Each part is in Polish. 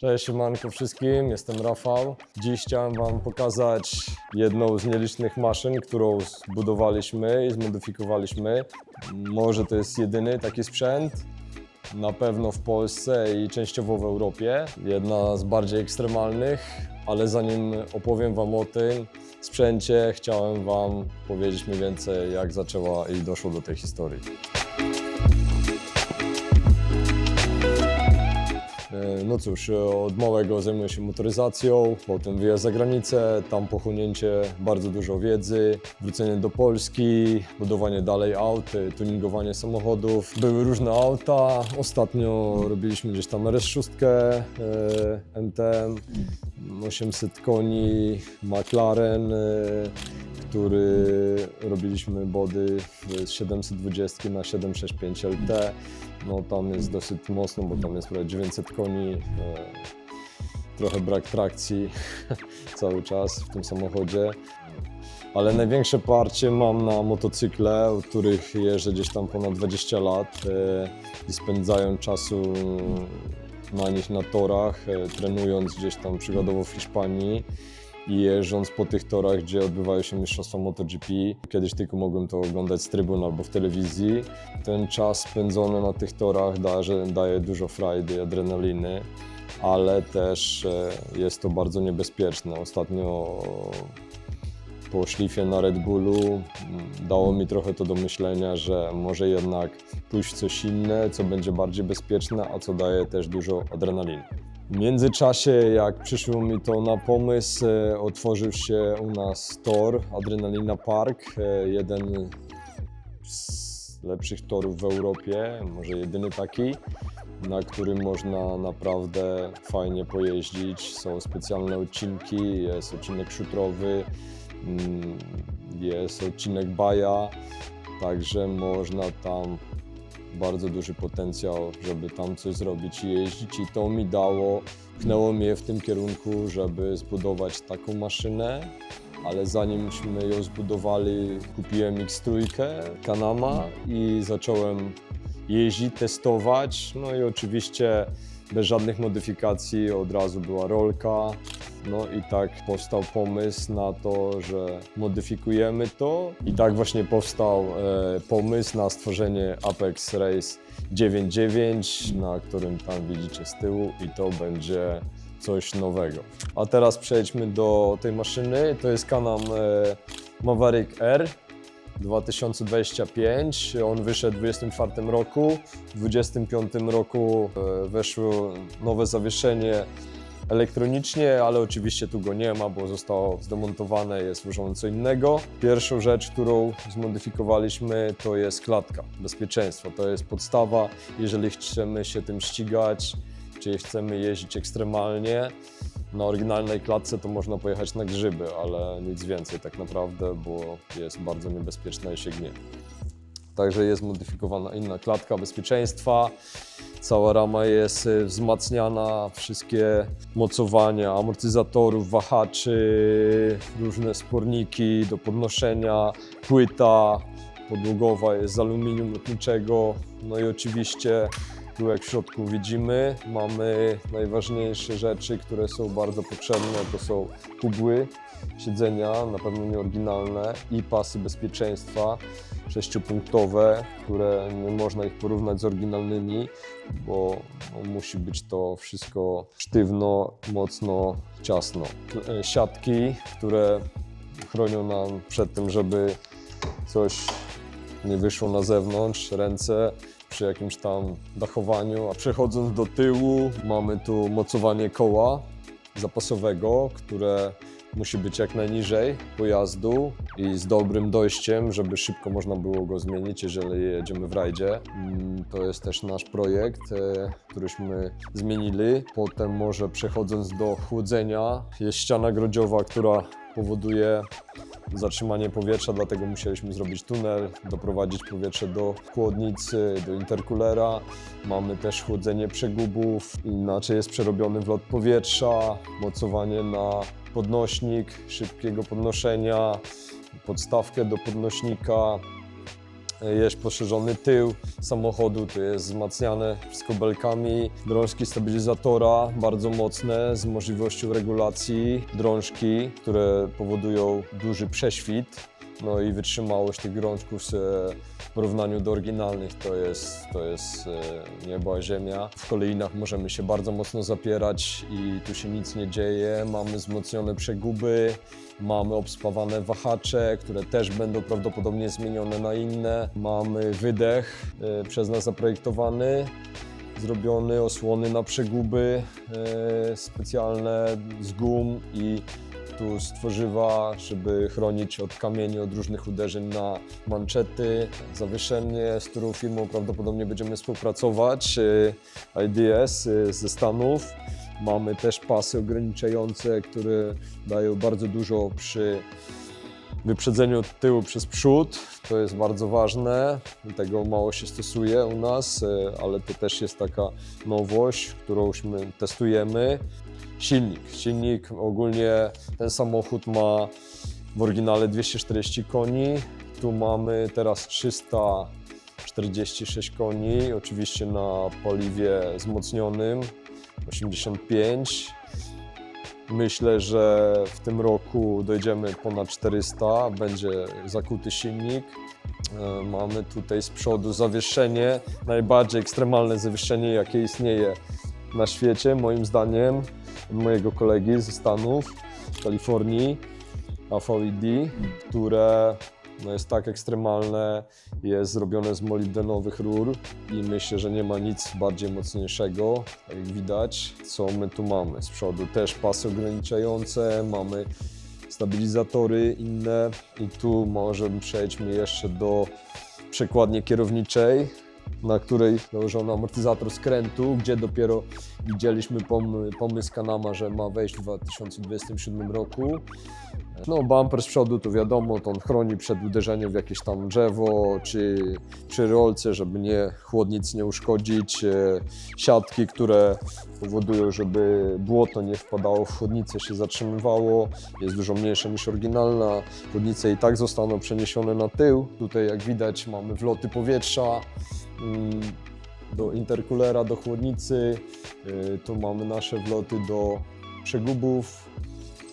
Cześć, siemanko wszystkim, jestem Rafał. Dziś chciałem Wam pokazać jedną z nielicznych maszyn, którą zbudowaliśmy i zmodyfikowaliśmy. Może to jest jedyny taki sprzęt, na pewno w Polsce i częściowo w Europie. Jedna z bardziej ekstremalnych, ale zanim opowiem Wam o tym sprzęcie, chciałem Wam powiedzieć mniej więcej, jak zaczęła i doszło do tej historii. No cóż, od małego zajmuję się motoryzacją, potem wyjazd za granicę, tam pochłonięcie bardzo dużo wiedzy, wrócenie do Polski, budowanie dalej aut, tuningowanie samochodów. Były różne auta, ostatnio robiliśmy gdzieś tam RS6, MTM, 800 koni, McLaren, który robiliśmy body z 720 na 765 LT. No tam jest dosyć mocno, bo tam jest prawie 900 koni, trochę brak trakcji cały czas w tym samochodzie. Ale największe parcie mam na motocykle, od których jeżdżę gdzieś tam ponad 20 lat i spędzają czasu na nich na torach, trenując gdzieś tam przykładowo w Hiszpanii i jeżdżąc po tych torach, gdzie odbywają się mistrzostwa MotoGP. Kiedyś tylko mogłem to oglądać z trybun albo w telewizji. Ten czas spędzony na tych torach daje dużo frajdy i adrenaliny, ale też jest to bardzo niebezpieczne. Ostatnio po szlifie na Red Bullu dało mi trochę to do myślenia, że może jednak pójść w coś inne, co będzie bardziej bezpieczne, a co daje też dużo adrenaliny. W międzyczasie, jak przyszło mi to na pomysł, otworzył się u nas tor Adrenalina Park, jeden z lepszych torów w Europie, może jedyny taki, na którym można naprawdę fajnie pojeździć. Są specjalne odcinki, jest odcinek szutrowy, jest odcinek baja, także można tam bardzo duży potencjał, żeby tam coś zrobić i jeździć, i to mi pchnęło mnie w tym kierunku, żeby zbudować taką maszynę, ale zanimśmy ją zbudowali, kupiłem X3 Canama i zacząłem jeździć, testować, no i oczywiście bez żadnych modyfikacji, od razu była rolka. No i tak powstał pomysł na to, że modyfikujemy to, i tak właśnie powstał pomysł na stworzenie Apex Race 9.9, na którym tam widzicie z tyłu, i to będzie coś nowego. A teraz przejdźmy do tej maszyny. To jest Can-Am Maverick R 2025. On wyszedł w 2024 roku. W 2025 roku weszło nowe zawieszenie elektronicznie, ale oczywiście tu go nie ma, bo zostało zdemontowane, jest włożone co innego. Pierwszą rzecz, którą zmodyfikowaliśmy, to jest klatka bezpieczeństwa. To jest podstawa, jeżeli chcemy się tym ścigać, czy chcemy jeździć ekstremalnie. Na oryginalnej klatce to można pojechać na grzyby, ale nic więcej tak naprawdę, bo jest bardzo niebezpieczna i się gnie. Także jest modyfikowana inna klatka bezpieczeństwa. Cała rama jest wzmacniana, wszystkie mocowania amortyzatorów, wahaczy, różne sporniki do podnoszenia, płyta podłogowa jest z aluminium lotniczego. No i oczywiście tu, jak w środku widzimy, mamy najważniejsze rzeczy, które są bardzo potrzebne. To są pudły siedzenia, na pewno nieoryginalne, i pasy bezpieczeństwa 6-punktowe, które nie można ich porównać z oryginalnymi, bo musi być to wszystko sztywno, mocno, ciasno. Siatki, które chronią nam przed tym, żeby coś nie wyszło na zewnątrz, ręce przy jakimś tam dachowaniu. A przechodząc do tyłu, mamy tu mocowanie koła zapasowego, które musi być jak najniżej pojazdu i z dobrym dojściem, żeby szybko można było go zmienić, jeżeli jedziemy w rajdzie. To jest też nasz projekt, któryśmy zmienili. Potem może przechodząc do chłodzenia, jest ściana grodziowa, która powoduje zatrzymanie powietrza, dlatego musieliśmy zrobić tunel, doprowadzić powietrze do chłodnicy, do intercoolera. Mamy też chłodzenie przegubów, inaczej jest przerobiony wlot powietrza, mocowanie na podnośnik szybkiego podnoszenia, podstawkę do podnośnika, Jest poszerzony tył samochodu, to jest wzmacniane wszystko belkami. Drążki stabilizatora bardzo mocne z możliwością regulacji. Drążki, które powodują duży prześwit. No i wytrzymałość tych drążków w porównaniu do oryginalnych to jest niebo a ziemia. W kolejnach możemy się bardzo mocno zapierać i tu się nic nie dzieje. Mamy wzmocnione przeguby, mamy obspawane wahacze, które też będą prawdopodobnie zmienione na inne. Mamy wydech przez nas zaprojektowany, zrobiony, osłony na przeguby specjalne z gum i tu z tworzywa, żeby chronić od kamieni, od różnych uderzeń na manczety. Zawieszenie, z którą firmą prawdopodobnie będziemy współpracować, IDS ze Stanów. Mamy też pasy ograniczające, które dają bardzo dużo przy wyprzedzeniu od tyłu przez przód. To jest bardzo ważne, tego mało się stosuje u nas, ale to też jest taka nowość, którą testujemy. Silnik, ogólnie ten samochód ma w oryginale 240 koni, tu mamy teraz 346 koni, oczywiście na paliwie wzmocnionym 85. Myślę, że w tym roku dojdziemy ponad 400, będzie zakuty silnik. Mamy tutaj z przodu zawieszenie, najbardziej ekstremalne zawieszenie, jakie istnieje na świecie, moim zdaniem, od mojego kolegi ze Stanów, z Kalifornii, AVD, które jest tak ekstremalne, jest zrobione z molibdenowych rur i myślę, że nie ma nic bardziej mocniejszego, jak widać, co my tu mamy. Z przodu też pasy ograniczające, mamy stabilizatory inne i tu może przejdźmy jeszcze do przekładni kierowniczej, na której założono amortyzator skrętu, gdzie dopiero widzieliśmy pomysł Can-Ama, że ma wejść w 2027 roku. No, bumper z przodu to wiadomo, to on chroni przed uderzeniem w jakieś tam drzewo czy przy rolce, żeby chłodnic nie uszkodzić. Siatki, które powodują, żeby błoto nie wpadało w chłodnicę, się zatrzymywało. Jest dużo mniejsza niż oryginalna. Chłodnice i tak zostaną przeniesione na tył. Tutaj jak widać mamy wloty powietrza do intercoolera, do chłodnicy. Tu mamy nasze wloty do przegubów,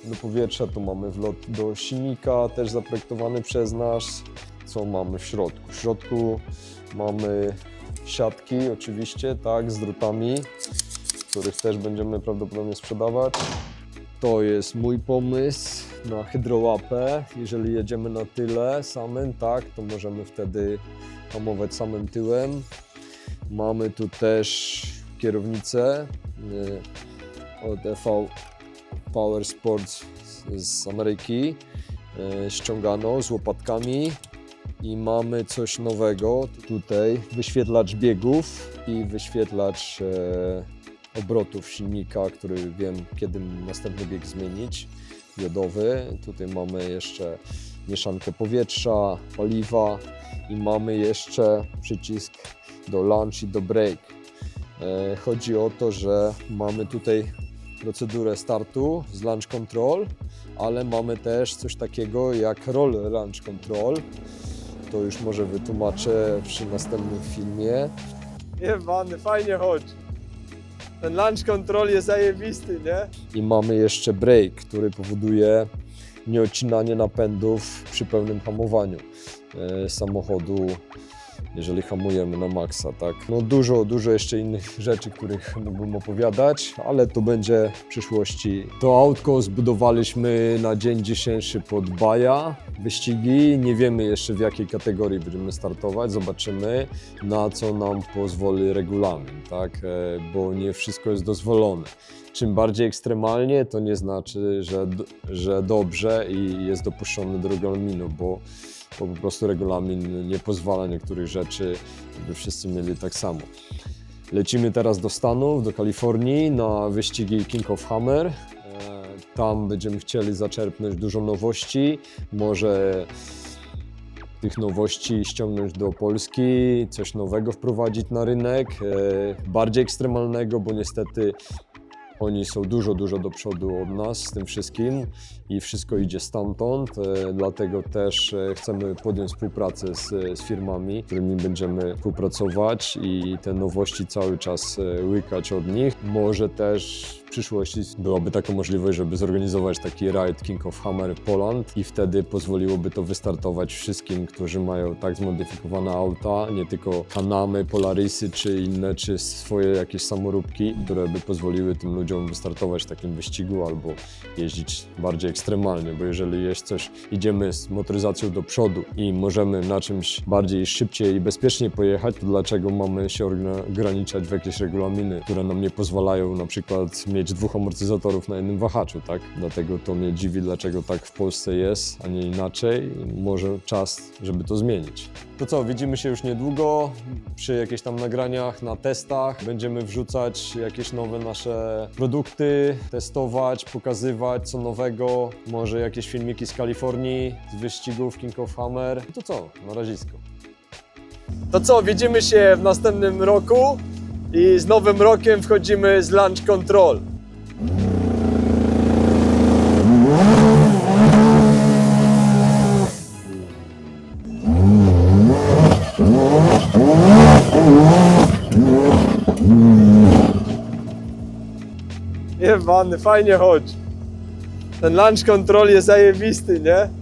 do powietrza. Tu mamy wlot do silnika, też zaprojektowany przez nas. Co mamy w środku? W środku mamy siatki oczywiście, tak, z drutami, których też będziemy prawdopodobnie sprzedawać. To jest mój pomysł na hydrołapę. Jeżeli jedziemy na tyle samym, tak, to możemy wtedy hamować samym tyłem. Mamy tu też kierownicę od EV Power Sports z Ameryki, ściąganą z łopatkami. I mamy coś nowego tutaj, wyświetlacz biegów i wyświetlacz obrotów silnika, który wiem, kiedy następny bieg zmienić, diodowy. Tutaj mamy jeszcze mieszankę powietrza, paliwa i mamy jeszcze przycisk do launch i do brake. Chodzi o to, że mamy tutaj procedurę startu z launch control, ale mamy też coś takiego jak roll launch control. To już może wytłumaczę przy następnym filmie. Jebany, fajnie chodzi. Ten launch control jest zajebisty, nie? I mamy jeszcze brake, który powoduje nieodcinanie napędów przy pełnym hamowaniu samochodu, jeżeli hamujemy na maksa, tak? No dużo jeszcze innych rzeczy, których mógłbym opowiadać, ale to będzie w przyszłości. To autko zbudowaliśmy na dzień dzisiejszy pod Baja wyścigi. Nie wiemy jeszcze, w jakiej kategorii będziemy startować, zobaczymy, na co nam pozwoli regulamin, tak? Bo nie wszystko jest dozwolone. Czym bardziej ekstremalnie, to nie znaczy, że dobrze i jest dopuszczony do regulaminu, bo po prostu regulamin nie pozwala niektórych rzeczy, żeby wszyscy mieli tak samo. Lecimy teraz do Stanów, do Kalifornii na wyścigi King of Hammer. Tam będziemy chcieli zaczerpnąć dużo nowości, może tych nowości ściągnąć do Polski, coś nowego wprowadzić na rynek, bardziej ekstremalnego, bo niestety Oni są dużo do przodu od nas z tym wszystkim i wszystko idzie stamtąd, dlatego też chcemy podjąć współpracę z firmami, z którymi będziemy współpracować i te nowości cały czas łykać od nich. Może też w przyszłości byłaby taka możliwość, żeby zorganizować taki rajd King of Hammer Poland i wtedy pozwoliłoby to wystartować wszystkim, którzy mają tak zmodyfikowane auta, nie tylko Panamy, Polarisy czy inne, czy swoje jakieś samoróbki, które by pozwoliły tym ludziom wystartować w takim wyścigu albo jeździć bardziej ekstremalnie, bo jeżeli jest coś, idziemy z motoryzacją do przodu i możemy na czymś bardziej szybciej i bezpieczniej pojechać, to dlaczego mamy się ograniczać w jakieś regulaminy, które nam nie pozwalają na przykład mieć 2 amortyzatorów na jednym wahaczu, tak? Dlatego to mnie dziwi, dlaczego tak w Polsce jest, a nie inaczej. Może czas, żeby to zmienić. To co, widzimy się już niedługo przy jakichś tam nagraniach, na testach. Będziemy wrzucać jakieś nowe nasze produkty, testować, pokazywać co nowego. Może jakieś filmiki z Kalifornii, z wyścigów King of Hammer. To co, na razisko. To co, widzimy się w następnym roku i z nowym rokiem wchodzimy z Launch Control. Jebany, fajnie chodź. Ten Launch Control jest zajebisty, nie?